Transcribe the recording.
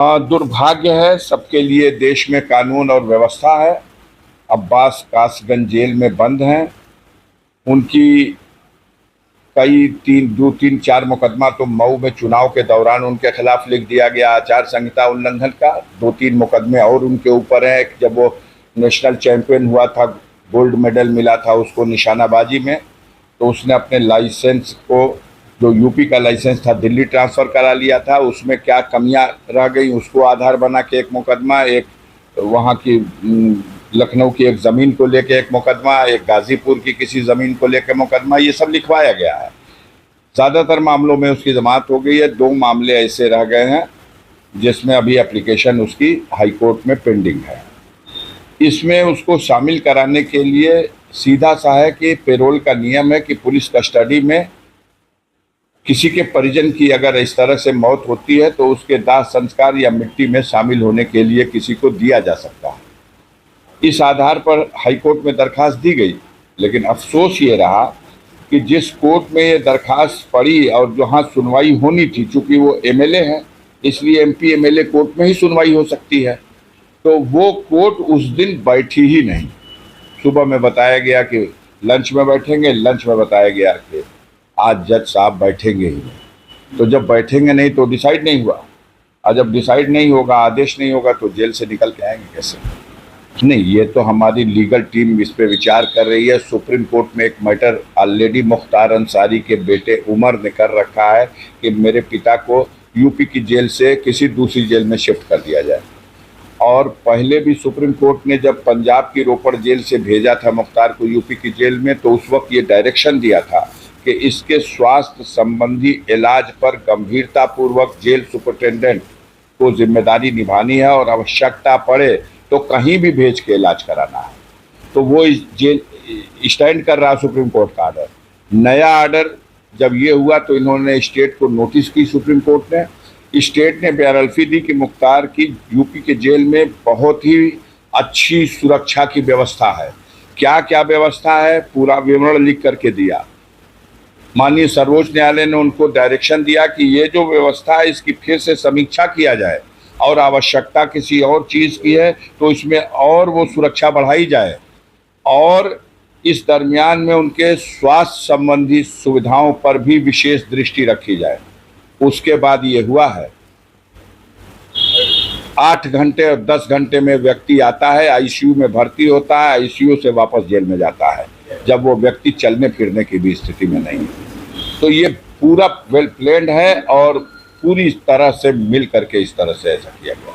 दुर्भाग्य है सबके लिए, देश में कानून और व्यवस्था है। अब्बास कासगंज जेल में बंद हैं। उनकी कई दो तीन चार मुकदमा तो मऊ में चुनाव के दौरान उनके खिलाफ लिख दिया गया, आचार संहिता उल्लंघन का। दो तीन मुकदमे और उनके ऊपर हैं। जब वो नेशनल चैंपियन हुआ था, गोल्ड मेडल मिला था उसको निशानाबाजी में, तो उसने अपने लाइसेंस को, जो यूपी का लाइसेंस था, दिल्ली ट्रांसफ़र करा लिया था। उसमें क्या कमियां रह गई उसको आधार बना के एक मुकदमा, एक वहाँ की लखनऊ की एक ज़मीन को लेके एक मुकदमा, एक गाज़ीपुर की किसी ज़मीन को लेकर मुकदमा, ये सब लिखवाया गया है। ज़्यादातर मामलों में उसकी जमानत हो गई है। 2 मामले ऐसे रह गए हैं जिसमें अभी एप्लीकेशन उसकी हाई कोर्ट में पेंडिंग है। इसमें उसको शामिल कराने के लिए सीधा सा है कि पेरोल का नियम है कि पुलिस कस्टडी में किसी के परिजन की अगर इस तरह से मौत होती है तो उसके दाह संस्कार या मिट्टी में शामिल होने के लिए किसी को दिया जा सकता है। इस आधार पर हाईकोर्ट में दरखास्त दी गई, लेकिन अफसोस ये रहा कि जिस कोर्ट में ये दरखास्त पड़ी और जहाँ सुनवाई होनी थी, चूँकि वो एमएलए हैं इसलिए एमपी एमएलए कोर्ट में ही सुनवाई हो सकती है, तो वो कोर्ट उस दिन बैठी ही नहीं। सुबह में बताया गया कि लंच में बैठेंगे, लंच में बताया गया कि आज जज साहब बैठेंगे ही नहीं। तो जब बैठेंगे नहीं तो डिसाइड नहीं हुआ, और जब डिसाइड नहीं होगा, आदेश नहीं होगा, तो जेल से निकल के आएंगे कैसे? नहीं, ये तो हमारी लीगल टीम इस पे विचार कर रही है। सुप्रीम कोर्ट में एक मैटर ऑलरेडी मुख्तार अंसारी के बेटे उमर ने कर रखा है कि मेरे पिता को यूपी की जेल से किसी दूसरी जेल में शिफ्ट कर दिया जाए। और पहले भी सुप्रीम कोर्ट ने जब पंजाब की रोपड़ जेल से भेजा था मुख्तार को यूपी की जेल में, तो उस वक्त ये डायरेक्शन दिया था कि इसके स्वास्थ्य संबंधी इलाज पर गंभीरतापूर्वक जेल सुपरिटेंडेंट को जिम्मेदारी निभानी है और आवश्यकता पड़े तो कहीं भी भेज के इलाज कराना है। तो वो इस जेल स्टैंड कर रहा सुप्रीम कोर्ट का आर्डर। नया आर्डर जब ये हुआ तो इन्होंने स्टेट को नोटिस की, सुप्रीम कोर्ट ने। स्टेट ने बेअर्फी दी कि मुख्तार की यूपी के जेल में बहुत ही अच्छी सुरक्षा की व्यवस्था है। क्या क्या व्यवस्था है पूरा विवरण लिख करके दिया। माननीय सर्वोच्च न्यायालय ने उनको डायरेक्शन दिया कि ये जो व्यवस्था है इसकी फिर से समीक्षा किया जाए, और आवश्यकता किसी और चीज़ की है तो इसमें और वो सुरक्षा बढ़ाई जाए, और इस दरमियान में उनके स्वास्थ्य संबंधी सुविधाओं पर भी विशेष दृष्टि रखी जाए। उसके बाद ये हुआ है, 8 घंटे और 10 घंटे में व्यक्ति आता है, आईसीयू में भर्ती होता है, आईसीयू से वापस जेल में जाता है, जब वो व्यक्ति चलने फिरने की भी स्थिति में नहीं है। तो ये पूरा वेल प्लान्ड है और पूरी तरह से मिल करके इस तरह से ऐसा किया गया।